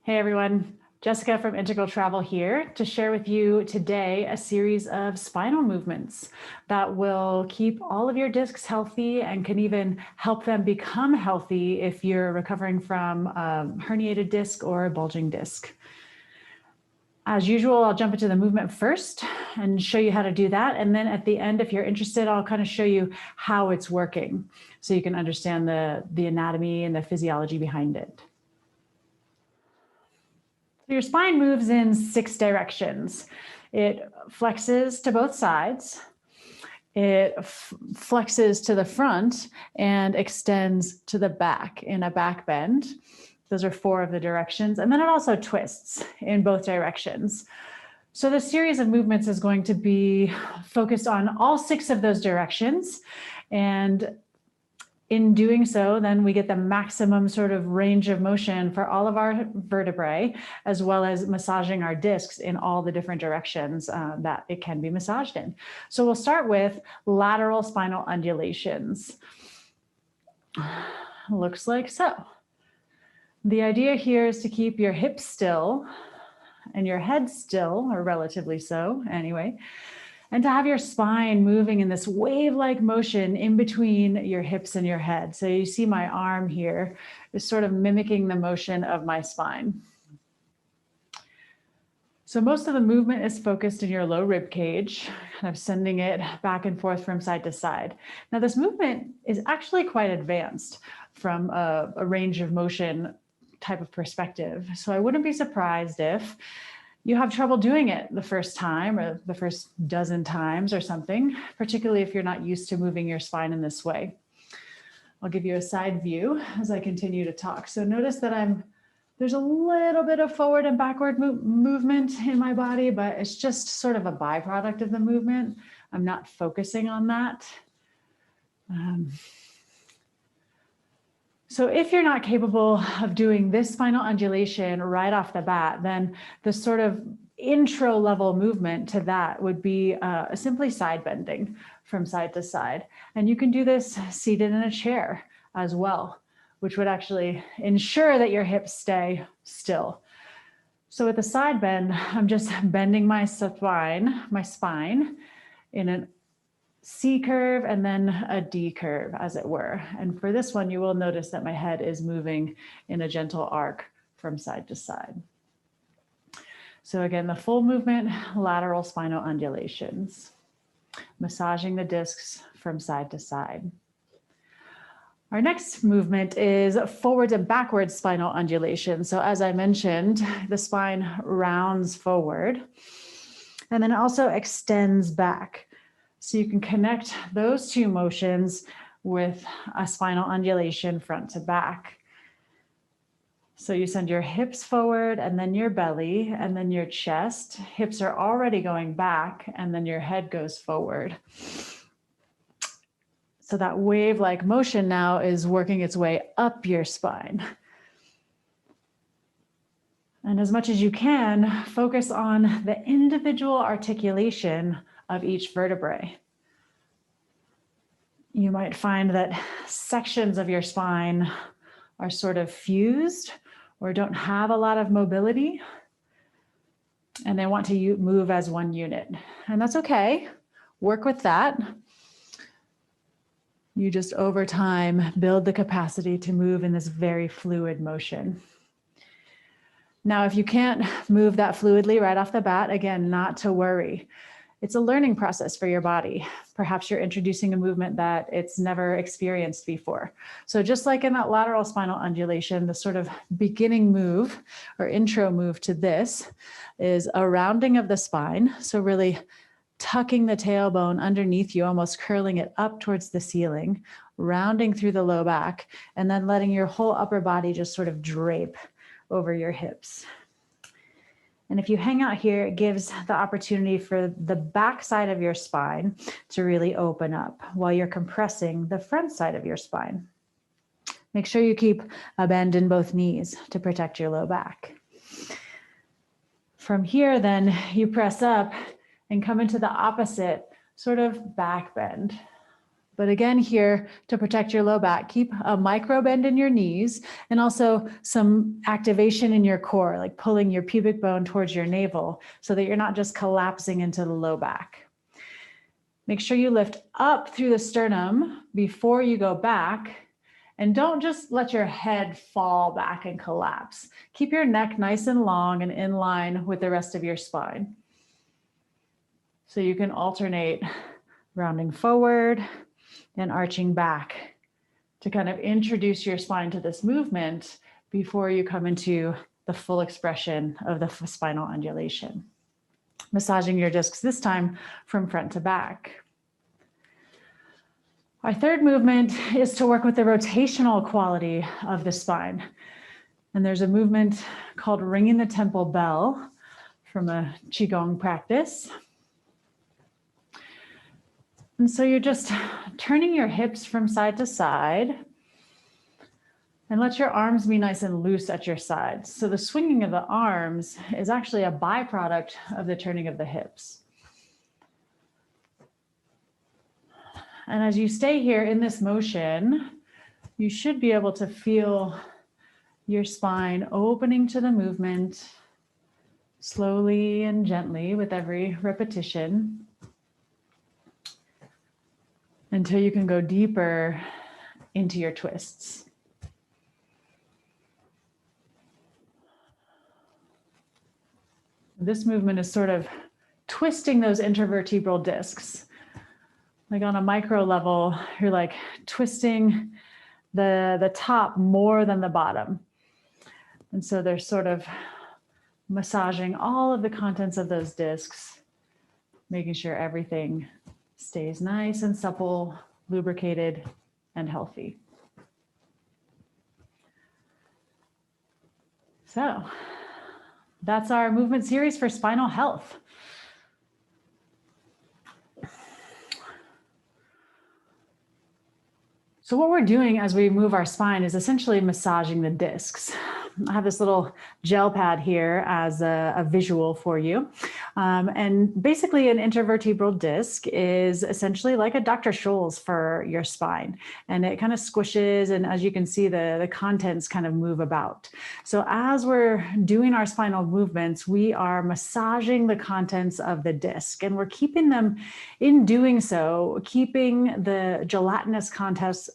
Hey everyone, Jessica from Integral Travel here to share with you today a series of spinal movements that will keep all of your discs healthy and can even help them become healthy if you're recovering from a herniated disc or a bulging disc. As usual, I'll jump into the movement first and show you how to do that. And then at the end, if you're interested, I'll kind of show you how it's working so you can understand the anatomy and the physiology behind it. So your spine moves in 6 directions. It flexes to both sides. It flexes to the front and extends to the back in a back bend. Those are 4 of the directions. And then it also twists in both directions. So the series of movements is going to be focused on all 6 of those directions. And in doing so, then we get the maximum sort of range of motion for all of our vertebrae, as well as massaging our discs in all the different directions that it can be massaged in. So we'll start with lateral spinal undulations. Looks like so. The idea here is to keep your hips still and your head still, or relatively so anyway, and to have your spine moving in this wave-like motion in between your hips and your head. So you see my arm here is sort of mimicking the motion of my spine. So most of the movement is focused in your low rib cage, kind of sending it back and forth from side to side. Now this movement is actually quite advanced from a range of motion type of perspective. So I wouldn't be surprised if you have trouble doing it the first time or the first dozen times or something, particularly if you're not used to moving your spine in this way. I'll give you a side view as I continue to talk. So notice that there's a little bit of forward and backward movement in my body, but it's just sort of a byproduct of the movement. I'm not focusing on that. So if you're not capable of doing this spinal undulation right off the bat, then the sort of intro level movement to that would be simply side bending from side to side. And you can do this seated in a chair as well, which would actually ensure that your hips stay still. So with the side bend, I'm just bending my spine in an C curve and then a D curve, as it were. And for this one, you will notice that my head is moving in a gentle arc from side to side. So again, the full movement, lateral spinal undulations, massaging the discs from side to side. Our next movement is forward and backward spinal undulation. So as I mentioned, the spine rounds forward and then it also extends back. So you can connect those 2 motions with a spinal undulation front to back. So you send your hips forward and then your belly and then your chest. Hips are already going back and then your head goes forward. So that wave-like motion now is working its way up your spine. And as much as you can, focus on the individual articulation of each vertebrae. You might find that sections of your spine are sort of fused or don't have a lot of mobility, and they want to move as one unit. And that's okay. Work with that. You just over time build the capacity to move in this very fluid motion. Now, if you can't move that fluidly right off the bat, again, not to worry. It's a learning process for your body. Perhaps you're introducing a movement that it's never experienced before. So just like in that lateral spinal undulation, the sort of beginning move or intro move to this is a rounding of the spine. So really tucking the tailbone underneath you, almost curling it up towards the ceiling, rounding through the low back, and then letting your whole upper body just sort of drape over your hips. And if you hang out here, it gives the opportunity for the back side of your spine to really open up while you're compressing the front side of your spine. Make sure you keep a bend in both knees to protect your low back. From here, then you press up and come into the opposite sort of back bend. But again, here to protect your low back, keep a micro bend in your knees and also some activation in your core, like pulling your pubic bone towards your navel so that you're not just collapsing into the low back. Make sure you lift up through the sternum before you go back, and don't just let your head fall back and collapse. Keep your neck nice and long and in line with the rest of your spine. So you can alternate rounding forward and arching back to kind of introduce your spine to this movement before you come into the full expression of the spinal undulation. Massaging your discs this time from front to back. Our third movement is to work with the rotational quality of the spine. And there's a movement called ringing the temple bell from a Qigong practice. And so you're just turning your hips from side to side and let your arms be nice and loose at your sides. So the swinging of the arms is actually a byproduct of the turning of the hips. And as you stay here in this motion, you should be able to feel your spine opening to the movement slowly and gently with every repetition, until you can go deeper into your twists. This movement is sort of twisting those intervertebral discs. Like on a micro level, you're like twisting the top more than the bottom. And so they're sort of massaging all of the contents of those discs, making sure everything stays nice and supple, lubricated, and healthy. So that's our movement series for spinal health. So what we're doing as we move our spine is essentially massaging the discs. I have this little gel pad here as a visual for you. And basically an intervertebral disc is essentially like a Dr. Scholl's for your spine. And it kind of squishes, and as you can see, the contents kind of move about. So as we're doing our spinal movements, we are massaging the contents of the disc, and we're keeping them, in doing so, keeping the gelatinous contents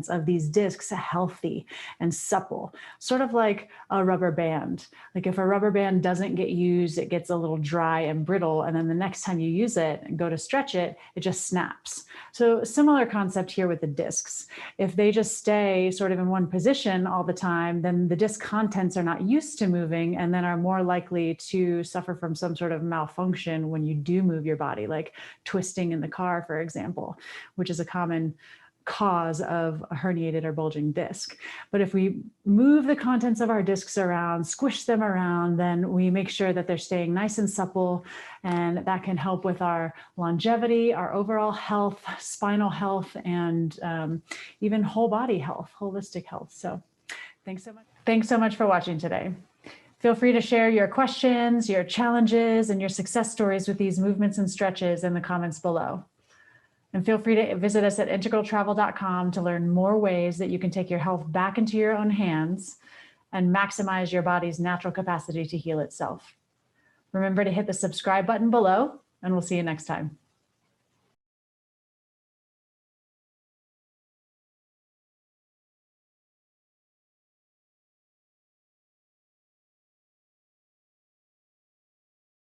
of these discs healthy and supple, sort of like a rubber band. Like if a rubber band doesn't get used, it gets a little dry and brittle, and then the next time you use it and go to stretch it, it just snaps. So similar concept here with the discs. If they just stay sort of in one position all the time, then the disc contents are not used to moving and then are more likely to suffer from some sort of malfunction when you do move your body, like twisting in the car, for example, which is a common cause of a herniated or bulging disc. But if we move the contents of our discs around, squish them around, then we make sure that they're staying nice and supple, and that can help with our longevity, our overall health, spinal health, and even whole body health, holistic health. So thanks so much. Thanks so much for watching today. Feel free to share your questions, your challenges, and your success stories with these movements and stretches in the comments below. And feel free to visit us at integraltravel.com to learn more ways that you can take your health back into your own hands and maximize your body's natural capacity to heal itself. Remember to hit the subscribe button below, and we'll see you next time.